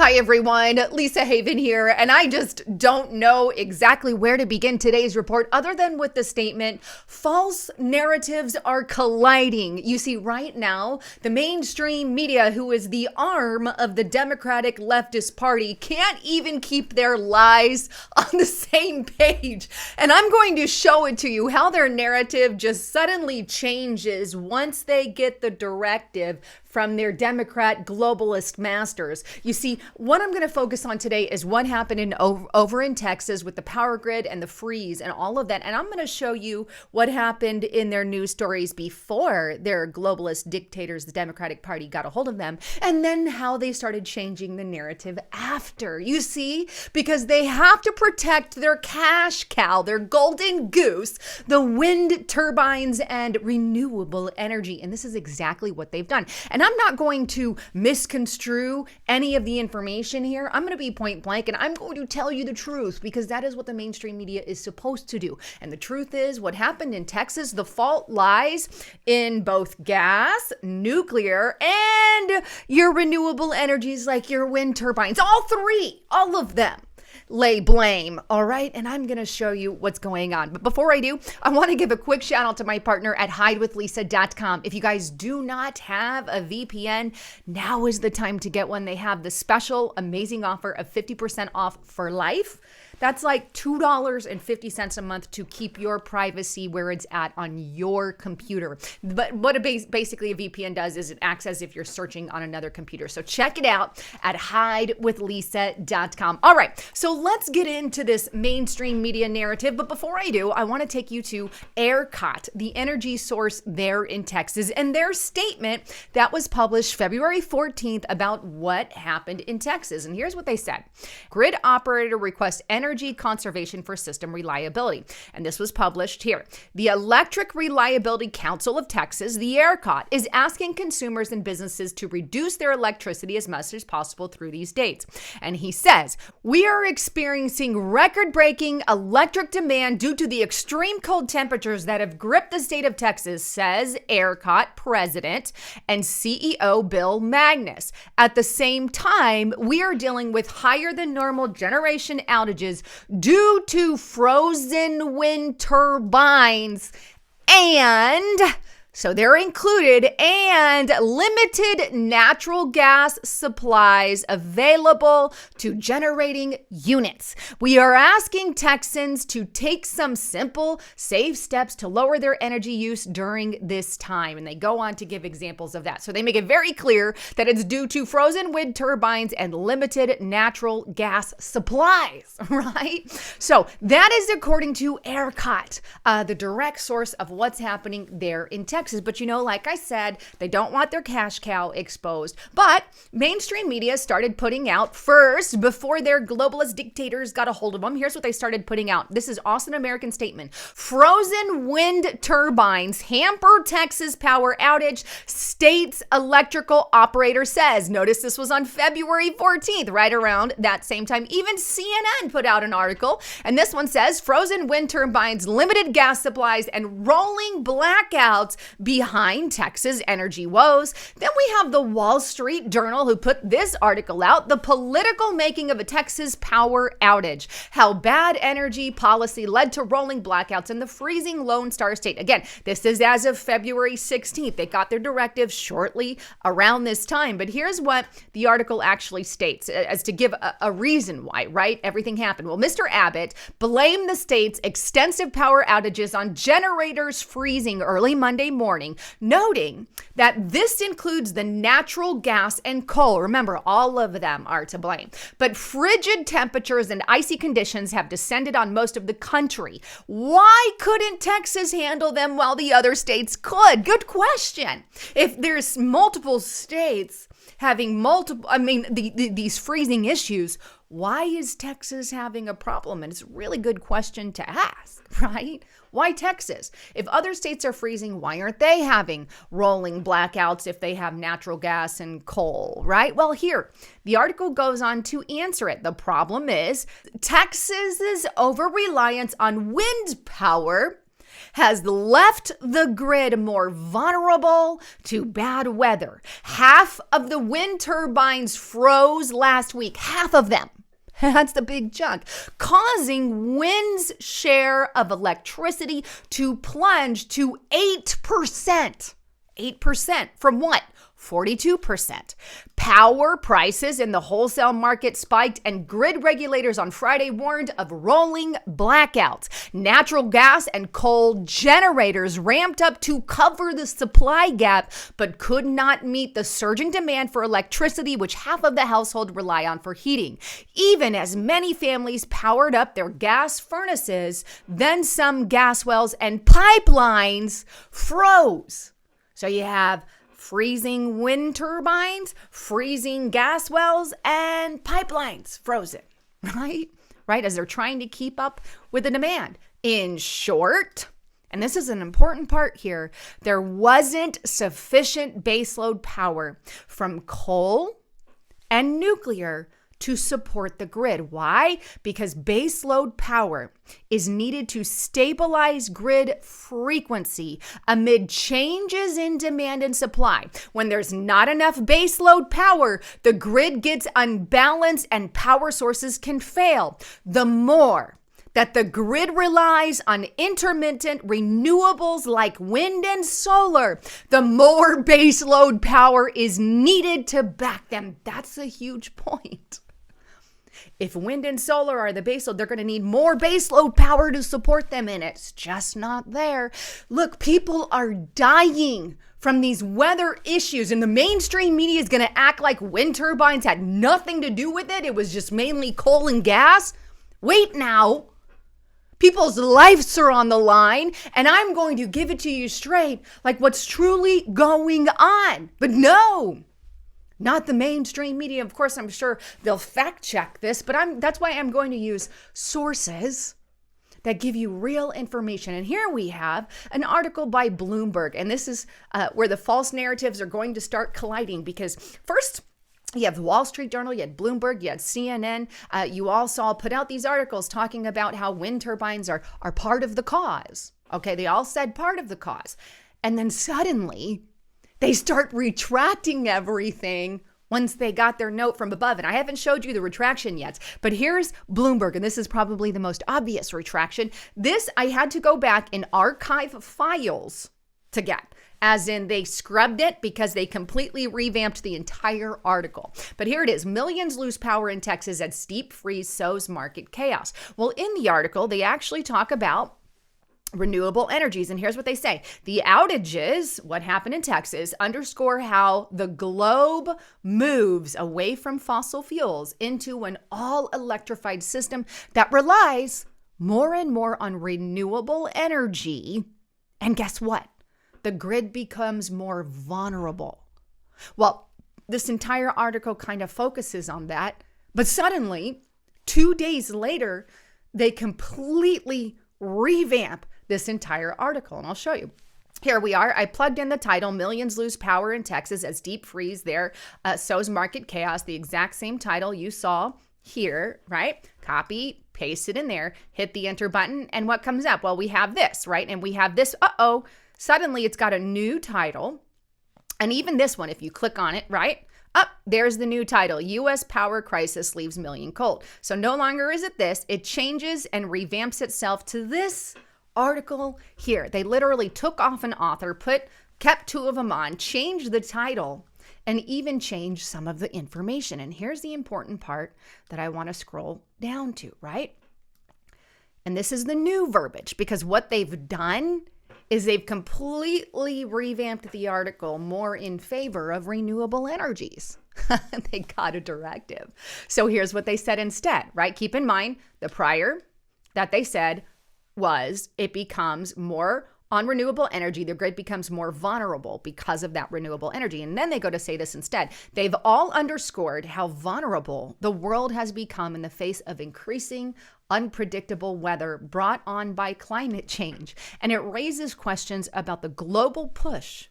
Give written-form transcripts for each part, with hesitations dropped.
Hi everyone, Lisa Haven here, and I just don't know exactly where to begin today's report other than with the statement, false narratives are colliding. You see, right now, the mainstream media, who is the arm of the Democratic leftist party, can't even keep their lies on the same page. And I'm going to show it to you how their narrative just suddenly changes once they get the directive from their Democrat globalist masters. You see, what I'm going to focus on today is what happened over in Texas with the power grid and the freeze and all of that. And I'm going to show you what happened in their news stories before their globalist dictators, the Democratic Party, got a hold of them, and then how they started changing the narrative after. You see, because they have to protect their cash cow, their golden goose, the wind turbines and renewable energy. And this is exactly what they've done. And I'm not going to misconstrue any of the information here. I'm going to be point blank and I'm going to tell you the truth because that is what the mainstream media is supposed to do. And the truth is what happened in Texas, the fault lies in both gas, nuclear, and your renewable energies like your wind turbines. All three, all of them lay blame, all right? And I'm going to show you what's going on. But before I do, I want to give a quick shout out to my partner at hidewithlisa.com. If you guys do not have a VPN, now is the time to get one. They have the special, amazing offer of 50% off for life. That's like $2.50 a month to keep your privacy where it's at on your computer. But what basically a VPN does is it acts as if you're searching on another computer. So check it out at hidewithlisa.com. All right, so let's get into this mainstream media narrative. But before I do, I want to take you to ERCOT, the energy source there in Texas, and their statement that was published February 14th about what happened in Texas. And here's what they said. Grid operator requests energy conservation for system reliability. And this was published here. The Electric Reliability Council of Texas, the ERCOT, is asking consumers and businesses to reduce their electricity as much as possible through these dates. And he says, we are experiencing record-breaking electric demand due to the extreme cold temperatures that have gripped the state of Texas, says ERCOT President and CEO Bill Magnus. At the same time, we are dealing with higher than normal generation outages due to frozen wind turbines and so they're included, and limited natural gas supplies available to generating units. We are asking Texans to take some simple, safe steps to lower their energy use during this time. And they go on to give examples of that. So they make it very clear that it's due to frozen wind turbines and limited natural gas supplies, right? So that is according to ERCOT, the direct source of what's happening there in Texas. But you know, like I said, they don't want their cash cow exposed. But mainstream media started putting out first, before their globalist dictators got a hold of them. Here's what they started putting out. This is Austin American statement. Frozen wind turbines hamper Texas power outage, state's electrical operator says. Notice this was on February 14th, right around that same time. Even CNN put out an article, and this one says frozen wind turbines, limited gas supplies, and rolling blackouts behind Texas energy woes. Then we have the Wall Street Journal, who put this article out, the political making of a Texas power outage, how bad energy policy led to rolling blackouts in the freezing Lone Star State. Again, this is as of February 16th. They got their directive shortly around this time. But here's what the article actually states as to give a reason why, right? Everything happened. Well, Mr. Abbott blamed the state's extensive power outages on generators freezing early Monday morning, noting that this includes the natural gas and coal. Remember, all of them are to blame. But frigid temperatures and icy conditions have descended on most of the country. Why couldn't Texas handle them while the other states could? Good question. If there's multiple states having these freezing issues, why is Texas having a problem? And it's a really good question to ask, right? Why Texas? If other states are freezing, why aren't they having rolling blackouts if they have natural gas and coal, right? Well, here, the article goes on to answer it. The problem is Texas's over-reliance on wind power has left the grid more vulnerable to bad weather. Half of the wind turbines froze last week, half of them. That's the big chunk, causing wind's share of electricity to plunge to 8%. 8% from what? 42%. Power prices in the wholesale market spiked, and grid regulators on Friday warned of rolling blackouts. Natural gas and coal generators ramped up to cover the supply gap, but could not meet the surging demand for electricity, which half of the household rely on for heating. Even as many families powered up their gas furnaces, then some gas wells and pipelines froze. So you have freezing wind turbines, freezing gas wells, and pipelines frozen, right? Right, as they're trying to keep up with the demand. In short, and this is an important part here, there wasn't sufficient baseload power from coal and nuclear to support the grid. Why? Because baseload power is needed to stabilize grid frequency amid changes in demand and supply. When there's not enough baseload power, the grid gets unbalanced and power sources can fail. The more that the grid relies on intermittent renewables like wind and solar, the more baseload power is needed to back them. That's a huge point. If wind and solar are the baseload, they're going to need more baseload power to support them, and it's just not there. Look, people are dying from these weather issues, and the mainstream media is going to act like wind turbines had nothing to do with it. It was just mainly coal and gas. Wait now. People's lives are on the line, and I'm going to give it to you straight, like what's truly going on. But no. Not the mainstream media. Of course, I'm sure they'll fact check this, but that's why I'm going to use sources that give you real information. And here we have an article by Bloomberg, and this is where the false narratives are going to start colliding, because first, you have the Wall Street Journal, you had Bloomberg, you had CNN. You all saw put out these articles talking about how wind turbines are part of the cause. Okay, they all said part of the cause. And then suddenly, they start retracting everything once they got their note from above. And I haven't showed you the retraction yet, but here's Bloomberg, and this is probably the most obvious retraction. This I had to go back in archive files to get, as in they scrubbed it because they completely revamped the entire article. But here it is. Millions lose power in Texas as steep freeze sows market chaos. Well, in the article, they actually talk about renewable energies. And here's what they say. The outages, what happened in Texas, underscore how the globe moves away from fossil fuels into an all-electrified system that relies more and more on renewable energy. And guess what? The grid becomes more vulnerable. Well, this entire article kind of focuses on that. But suddenly, 2 days later, they completely revamp this entire article, and I'll show you. Here we are. I plugged in the title, Millions Lose Power in Texas as Deep Freeze There Sows Market Chaos, the exact same title you saw here, right? Copy, paste it in there, hit the enter button, and what comes up? Well, we have this, right? And we have this, suddenly it's got a new title, and even this one, if you click on it, right? There's the new title, U.S. Power Crisis Leaves Million Cold. So no longer is it this, it changes and revamps itself to this article here. They literally took off an author, kept two of them on, changed the title, and even changed some of the information. And here's the important part that I want to scroll down to, right? And this is the new verbiage, because what they've done is they've completely revamped the article more in favor of renewable energies. They got a directive. So here's what they said instead, right? Keep in mind, the prior that they said was it becomes more on renewable energy, the grid becomes more vulnerable because of that renewable energy. And then they go to say this instead. They've all underscored how vulnerable the world has become in the face of increasing unpredictable weather brought on by climate change. And it raises questions about the global push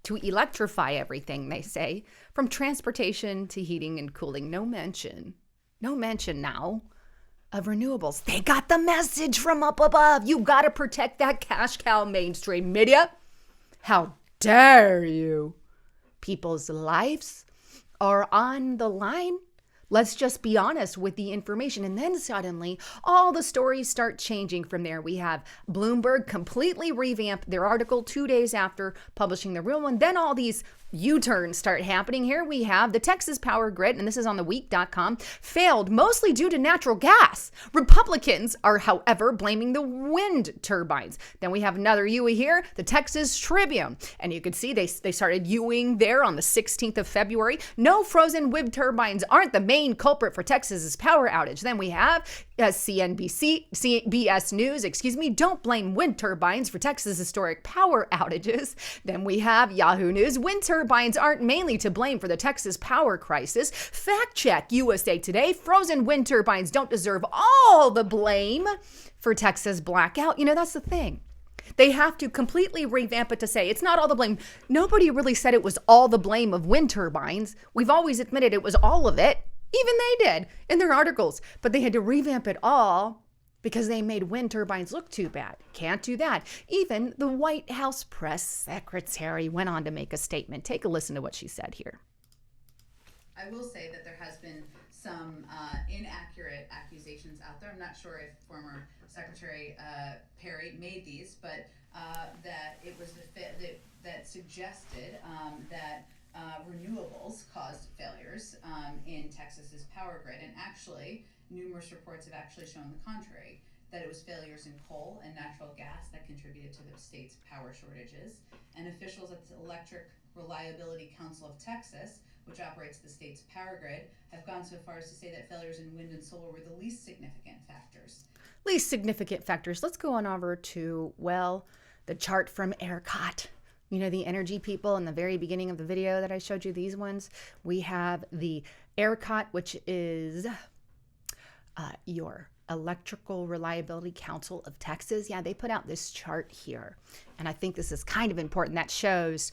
to electrify everything, they say, from transportation to heating and cooling. No mention now of renewables. They got the message from up above. You got to protect that cash cow mainstream media. How dare you? People's lives are on the line. Let's just be honest with the information. And then suddenly, all the stories start changing from there. We have Bloomberg completely revamp their article 2 days after publishing the real one. Then all these U-turns start happening. Here we have the Texas power grid, and this is on theweek.com, failed mostly due to natural gas. Republicans are, however, blaming the wind turbines. Then we have another UE here, the Texas Tribune. And you can see they started UEing there on the 16th of February. No frozen wind turbines aren't the main culprit for Texas's power outage. Then we have CBS News, don't blame wind turbines for Texas' historic power outages. Then we have Yahoo News, wind turbines aren't mainly to blame for the Texas power crisis. Fact check, USA Today, frozen wind turbines don't deserve all the blame for Texas blackout. You know, that's the thing. They have to completely revamp it to say it's not all the blame. Nobody really said it was all the blame of wind turbines. We've always admitted it was all of it. Even they did in their articles, but they had to revamp it all because they made wind turbines look too bad. Can't do that. Even the White House press secretary went on to make a statement. Take a listen to what she said here. I will say that there has been some inaccurate accusations out there. I'm not sure if former Secretary Perry made these, but that it was that suggested that renewables caused failures in Texas's power grid, and actually numerous reports have actually shown the contrary, that it was failures in coal and natural gas that contributed to the state's power shortages. And officials at the Electric Reliability Council of Texas, which operates the state's power grid, have gone so far as to say that failures in wind and solar were the least significant factors. Least significant factors. Let's go on over to, well, the chart from ERCOT. You know, the energy people in the very beginning of the video that I showed you, these ones. We have the ERCOT, which is your Electrical Reliability Council of Texas. Yeah, they put out this chart here. And I think this is kind of important. That shows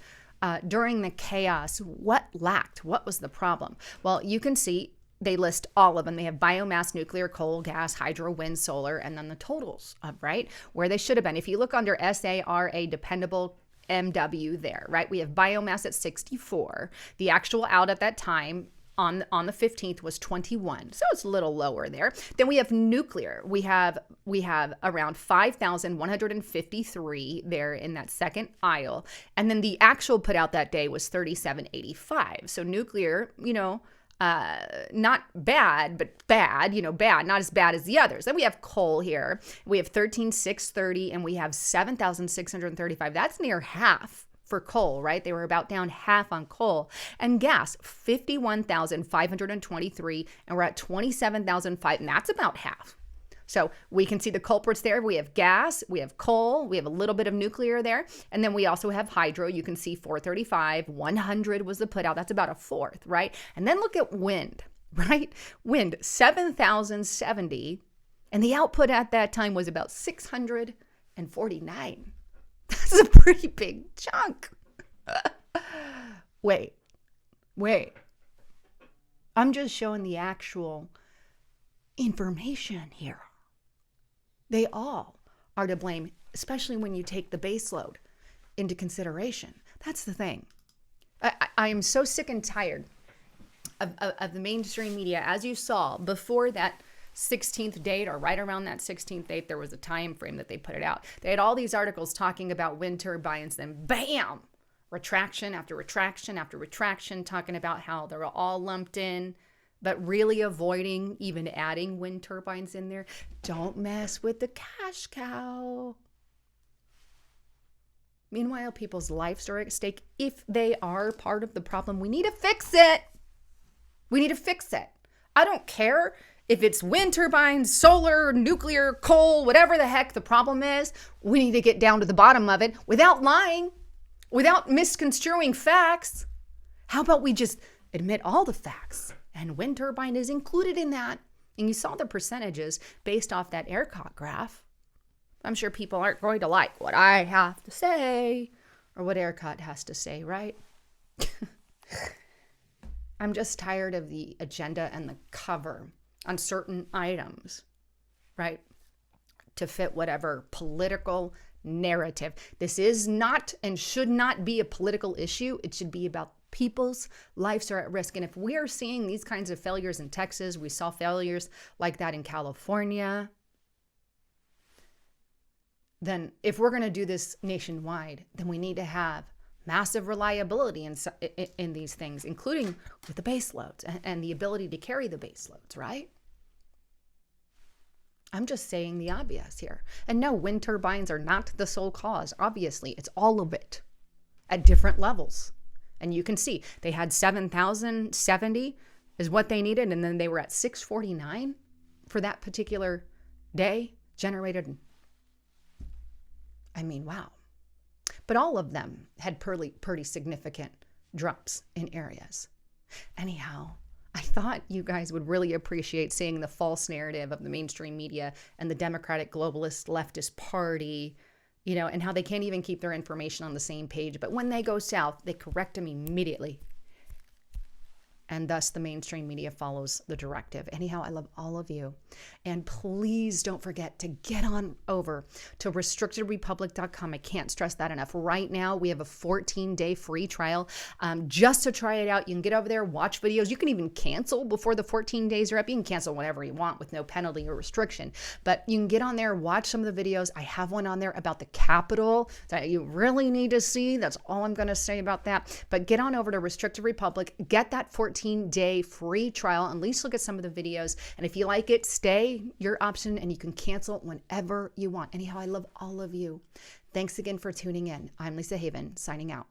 during the chaos, what lacked? What was the problem? Well, you can see they list all of them. They have biomass, nuclear, coal, gas, hydro, wind, solar, and then the totals of, right, where they should have been. If you look under SARA, dependable MW there, right? We have biomass at 64. The actual out at that time on the 15th was 21. So it's a little lower there. Then we have nuclear. We have around 5,153 there in that second aisle. And then the actual put out that day was 3,785. So nuclear, you know, not bad, but bad, bad, not as bad as the others. Then we have coal here. We have 13,630 and we have 7,635. That's near half for coal, right? They were about down half on coal. And gas, 51,523, and we're at 27,005, and that's about half. So we can see the culprits there. We have gas, we have coal, we have a little bit of nuclear there. And then we also have hydro. You can see 435, 100 was the put out. That's about a fourth, right? And then look at wind, right? Wind, 7,070. And the output at that time was about 649. That's a pretty big chunk. Wait. I'm just showing the actual information here. They all are to blame, especially when you take the base load into consideration. That's the thing. I am so sick and tired of the mainstream media. As you saw, before that 16th date, or right around that 16th date, there was a time frame that they put it out. They had all these articles talking about wind turbines, then bam, retraction after retraction after retraction, talking about how they're all lumped in, but really avoiding even adding wind turbines in there. Don't mess with the cash cow. Meanwhile, people's lives are at stake. If they are part of the problem, we need to fix it. We need to fix it. I don't care if it's wind turbines, solar, nuclear, coal, whatever the heck the problem is. We need to get down to the bottom of it without lying, without misconstruing facts. How about we just admit all the facts? And wind turbine is included in that. And you saw the percentages based off that ERCOT graph. I'm sure people aren't going to like what I have to say or what ERCOT has to say, right? I'm just tired of the agenda and the cover on certain items. right? To fit whatever political narrative. This is not and should not be a political issue. It should be about people's lives are at risk. And if we are seeing these kinds of failures in Texas, we saw failures like that in California, then if we're going to do this nationwide, then we need to have massive reliability in these things, including with the base loads and the ability to carry the base loads, right? I'm just saying the obvious here. And no, wind turbines are not the sole cause. Obviously, it's all of it at different levels. And you can see they had 7,070 is what they needed. And then they were at 649 for that particular day generated. I mean, wow. But all of them had pretty significant drops in areas. Anyhow, I thought you guys would really appreciate seeing the false narrative of the mainstream media and the Democratic globalist leftist party, you know, and how they can't even keep their information on the same page. But when they go south, they correct them immediately. And thus the mainstream media follows the directive. Anyhow, I love all of you. And please don't forget to get on over to restrictedrepublic.com. I can't stress that enough. Right now, we have a 14-day free trial just to try it out. You can get over there, watch videos. You can even cancel before the 14 days are up. You can cancel whenever you want with no penalty or restriction. But you can get on there, watch some of the videos. I have one on there about the Capitol that you really need to see. That's all I'm going to say about that. But get on over to Restricted Republic. Get that 14-day free trial. At least look at some of the videos. And if you like it, stay your option and you can cancel whenever you want. Anyhow, I love all of you. Thanks again for tuning in. I'm Lisa Haven, signing out.